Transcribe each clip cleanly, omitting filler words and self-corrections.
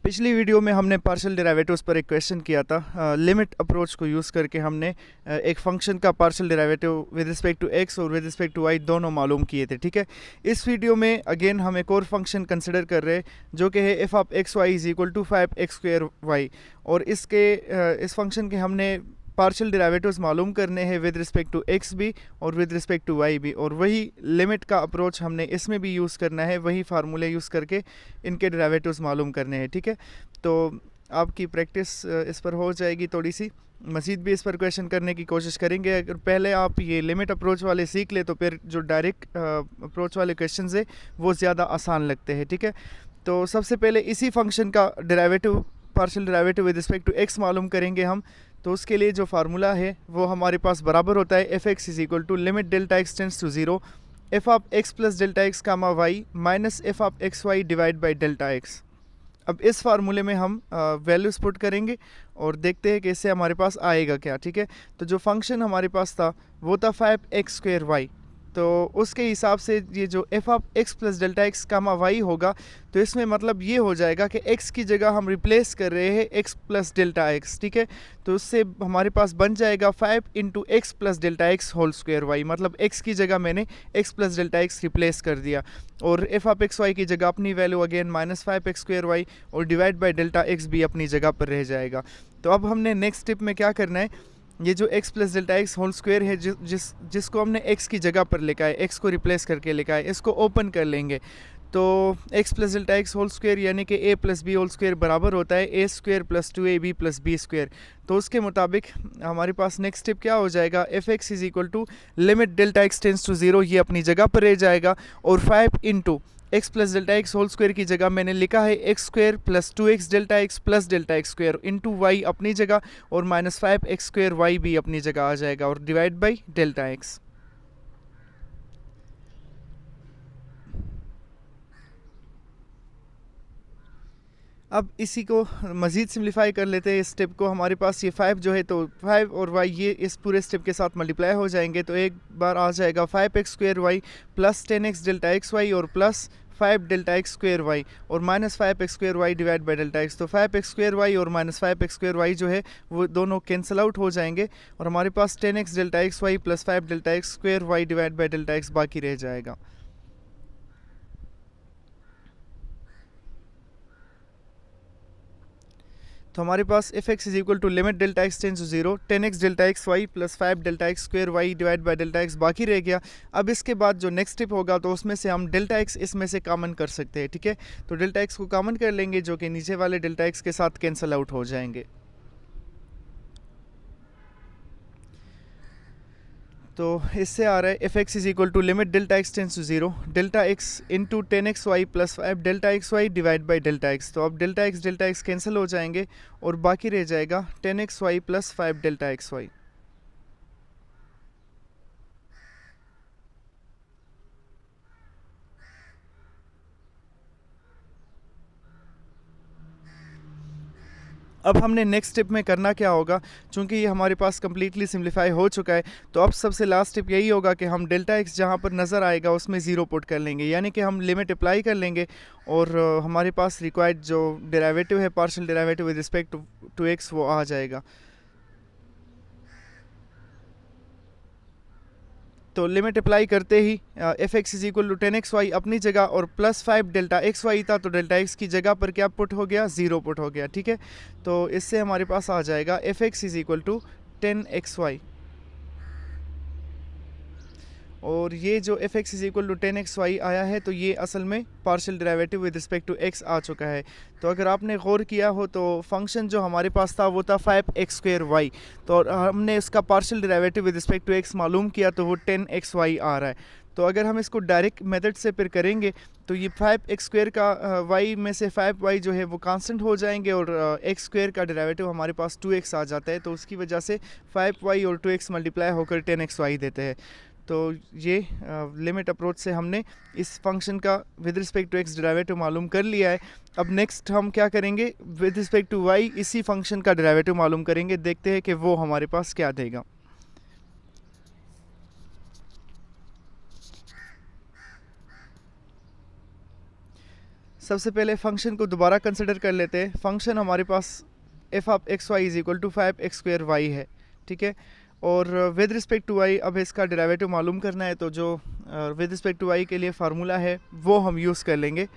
पिछली वीडियो में हमने पार्शियल डेरिवेटिव्स पर एक क्वेश्चन किया था। लिमिट अप्रोच को यूज़ करके हमने एक फंक्शन का partial derivative with respect to x और विद रिस्पेक्ट टू वाई दोनों मालूम किए थे। ठीक है, इस वीडियो में अगेन हम एक और फंक्शन कंसिडर कर रहे हैं जो कि है f of x Y is equal to 5x² और इस फंक्शन के हमने पार्शियल डेरिवेटिव्स मालूम करने हैं विद रिस्पेक्ट टू एक्स भी और विद रिस्पेक्ट टू वाई भी, और वही लिमिट का अप्रोच हमने इसमें भी यूज़ करना है, वही फार्मूले यूज़ करके इनके डेरिवेटिव्स मालूम करने हैं। ठीक है, तो आपकी प्रैक्टिस इस पर हो जाएगी थोड़ी सी, मज़ीद भी इस पर क्वेश्चन करने की कोशिश करेंगे। अगर पहले आप ये लिमिट अप्रोच वाले सीख ले तो फिर जो डायरेक्ट अप्रोच वाले क्वेश्चन है वो ज़्यादा आसान लगते हैं। ठीक है, तो सबसे पहले इसी फंक्शन का derivative partial derivative with respect to x मालूम करेंगे हम। तो उसके लिए जो फार्मूला है वो हमारे पास बराबर होता है f x is equal to limit delta x tends to zero f of x plus delta x comma y minus F of x Y divide by delta x. अब इस फार्मूले में हम वैल्यूज़ पुट करेंगे और देखते हैं कि इससे हमारे पास आएगा क्या। ठीक है, तो जो फंक्शन हमारे पास था वो था 5x²y, तो उसके हिसाब से ये जो f of x plus delta x comma y होगा, तो इसमें मतलब ये हो जाएगा कि x की जगह हम रिप्लेस कर रहे हैं x प्लस डेल्टा एक्स। ठीक है, तो उससे हमारे पास बन जाएगा 5 into x plus delta x whole square y, मतलब x की जगह मैंने x plus delta x replace कर दिया और एफ ऑफ एक्स वाई की जगह अपनी वैल्यू अगेन -5x² और डिवाइड बाई डेल्टा एक्स भी अपनी जगह पर रह जाएगा। तो अब हमने नेक्स्ट स्टेप में क्या करना है, ये जो x plus delta x whole square है जिसको हमने x की जगह पर लिखा है, x को रिप्लेस करके लिखा है, इसको ओपन कर लेंगे। तो x plus delta x whole square यानी कि a plus b whole square बराबर होता है a square plus 2ab plus b square. तो उसके मुताबिक हमारे पास नेक्स्ट स्टेप क्या हो जाएगा, F x is equal to limit delta x tends to zero, ये अपनी जगह पर रह जाएगा और 5 into x plus delta x whole square की जगह मैंने लिखा है x square plus 2x delta x plus delta x square into y अपनी जगह और -5x² वाई भी अपनी जगह आ जाएगा और डिवाइड बाई डेल्टा एक्स। अब इसी को मज़ीद सिम्प्लीफाई कर लेते हैं इस स्टेप को। हमारे पास ये 5 जो है तो 5 और y ये इस पूरे स्टेप के साथ मल्टीप्लाई हो जाएंगे, तो एक बार आ जाएगा 5x² plus 10x delta x Y और plus 5 delta x square Y और -5x² divide by delta x. तो 5x² और -5x² जो है वो दोनों कैंसिल आउट हो जाएंगे और हमारे पास 10x delta x Y plus 5 delta x square Y divide by delta X बाकी रह जाएगा। तो हमारे पास F x is equal to limit delta x tends to zero 10x delta x Y plus 5 delta x square Y divide by delta X बाकी रह गया। अब इसके बाद जो नेक्स्ट स्टेप होगा तो उसमें से हम डेल्टा एक्स इसमें से कॉमन कर सकते हैं। ठीक है, तो डेल्टा एक्स को कॉमन कर लेंगे जो कि नीचे वाले डेल्टा एक्स के साथ कैंसिल आउट हो जाएंगे। तो इससे आ रहा है f x is equal to limit delta x tends to zero delta x into 10xy plus 5 delta x Y divide by delta x. तो अब डेल्टा एक्स कैंसिल हो जाएंगे और बाकी रह जाएगा 10xy plus 5 delta x Y. अब हमने नेक्स्ट स्टेप में करना क्या होगा, चूंकि ये हमारे पास कम्प्लीटली सिम्प्लीफाई हो चुका है, तो अब सबसे लास्ट स्टेप यही होगा कि हम डेल्टा एक्स जहाँ पर नज़र आएगा उसमें ज़ीरो पुट कर लेंगे, यानी कि हम लिमिट अप्लाई कर लेंगे और हमारे पास रिक्वायर्ड जो डेरिवेटिव है partial derivative with respect to X वो आ जाएगा। तो लिमिट अप्लाई करते ही F x is equal to 10xy अपनी जगह और प्लस 5 डेल्टा एक्स वाई था, तो डेल्टा एक्स की जगह पर क्या पुट हो गया, ज़ीरो पुट हो गया। ठीक है, तो इससे हमारे पास आ जाएगा F x is equal to 10xy और ये जो F x is equal to 10xy आया है तो ये असल में partial derivative with respect to X आ चुका है। तो अगर आपने गौर किया हो तो फंक्शन जो हमारे पास था वो था 5x²y, तो हमने इसका partial derivative with respect to x मालूम किया तो वो 10xy आ रहा है। तो अगर हम इसको डायरेक्ट मेथड से फिर करेंगे तो ये 5x² का y में से 5y जो है वो कांस्टेंट हो जाएंगे और x² का डेरिवेटिव हमारे पास 2x आ जाता है, तो उसकी वजह से 5y और 2x मल्टीप्लाई होकर 10xy देते हैं। तो ये लिमिट अप्रोच से हमने इस फंक्शन का with respect to x derivative मालूम कर लिया है। अब नेक्स्ट हम क्या करेंगे, विद रिस्पेक्ट टू वाई इसी फंक्शन का डेरिवेटिव मालूम करेंगे, देखते हैं कि वो हमारे पास क्या देगा। सबसे पहले फंक्शन को दोबारा कंसिडर कर लेते हैं। फंक्शन हमारे पास F of x Y is equal to 5x² Y है, ठीक है। और विद रिस्पेक्ट टू वाई अब इसका डेरिवेटिव मालूम करना है, तो जो विद रिस्पेक्ट टू वाई के लिए फार्मूला है वो हम यूज़ कर लेंगे।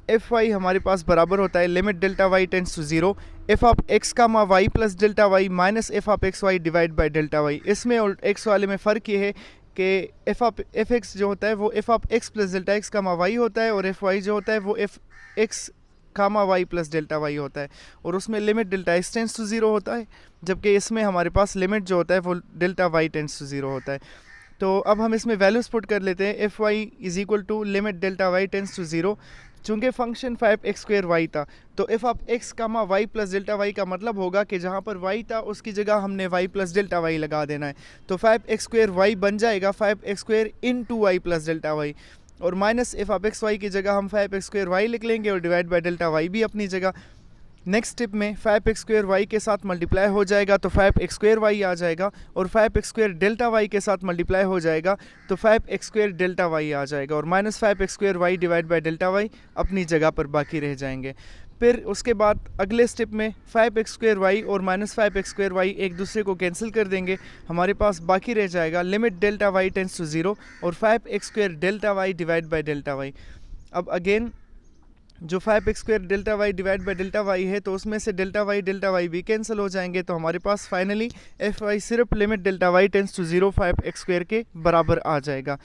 एफ वाई हमारे पास बराबर होता है limit delta Y tends to 0 F of X का Y plus delta Y minus F of x Y divide by delta Y. इसमें और एक्स वाले में फ़र्क ये है कि एफ एक्स जो होता है वो f of x plus delta x का वाई होता है, और एफ वाई जो होता है वो f x comma y plus delta y होता है, और उसमें limit delta x tends to 0 होता है, जबकि इसमें हमारे पास लिमिट जो होता है वो डेल्टा वाई टेंड्स टू 0 होता है। तो अब हम इसमें वैल्यूज़ पुट कर लेते हैं। F y is equal to limit delta Y tends to 0। चूँकि फंक्शन 5x² वाई था, तो f of x comma y plus delta y का मतलब होगा कि जहाँ पर वाई था उसकी जगह हमने वाई प्लस डेल्टा वाई लगा देना है। तो 5x² वाई बन जाएगा 5x² into Y plus delta Y, और minus F of x Y की जगह हम 5x² वाई लिख लेंगे, और डिवाइड बाई डेल्टा वाई भी अपनी जगह। नेक्स्ट स्टेप में 5x² वाई के साथ मल्टीप्लाई हो जाएगा तो 5x² वाई आ जाएगा, और 5x² डेल्टा वाई के साथ मल्टीप्लाई हो जाएगा तो 5x² डेल्टा वाई आ जाएगा, और minus 5x² y divide by delta y अपनी जगह पर बाकी रह जाएंगे। फिर उसके बाद अगले स्टेप में 5x² वाई और माइनस 5x² वाई एक दूसरे को कैंसिल कर देंगे, हमारे पास बाकी रह जाएगा limit delta Y tends to 0 और 5x² delta y divide by delta y. अब अगेन जो 5x² delta y divide by delta y है, तो उसमें से डेल्टा वाई भी कैंसिल हो जाएंगे, तो हमारे पास फाइनली एफ वाई सिर्फ limit delta Y tends to 0 5x² के बराबर आ जाएगा।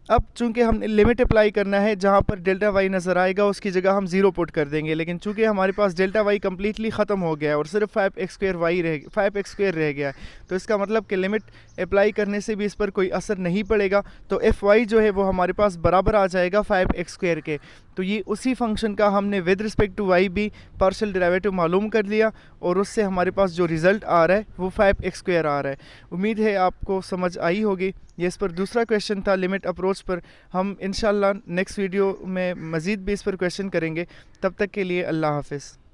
अब चूंकि हमने लिमिट अप्लाई करना है, जहाँ पर डेल्टा वाई नज़र आएगा उसकी जगह हम 0 पुट कर देंगे, लेकिन चूंकि हमारे पास डेल्टा वाई कम्प्लीटली ख़त्म हो गया है और सिर्फ 5x² रह गया है, तो इसका मतलब कि लिमिट अप्लाई करने से भी इस पर कोई असर नहीं पड़ेगा। तो एफ वाई जो है वो हमारे पास बराबर आ जाएगा 5x² के। तो ये उसी फंक्शन का हमने विद रिस्पेक्ट टू वाई भी पार्शियल डेरिवेटिव मालूम कर लिया, और उससे हमारे पास जो रिज़ल्ट आ रहा है वो 5x² आ रहा है। उम्मीद है आपको समझ आई होगी। ये इस पर दूसरा क्वेश्चन था लिमिट अप्रोच पर। हम इंशाल्लाह नेक्स्ट वीडियो में मज़ीद भी इस पर क्वेश्चन करेंगे। तब तक के लिए अल्लाह हाफ़िज़।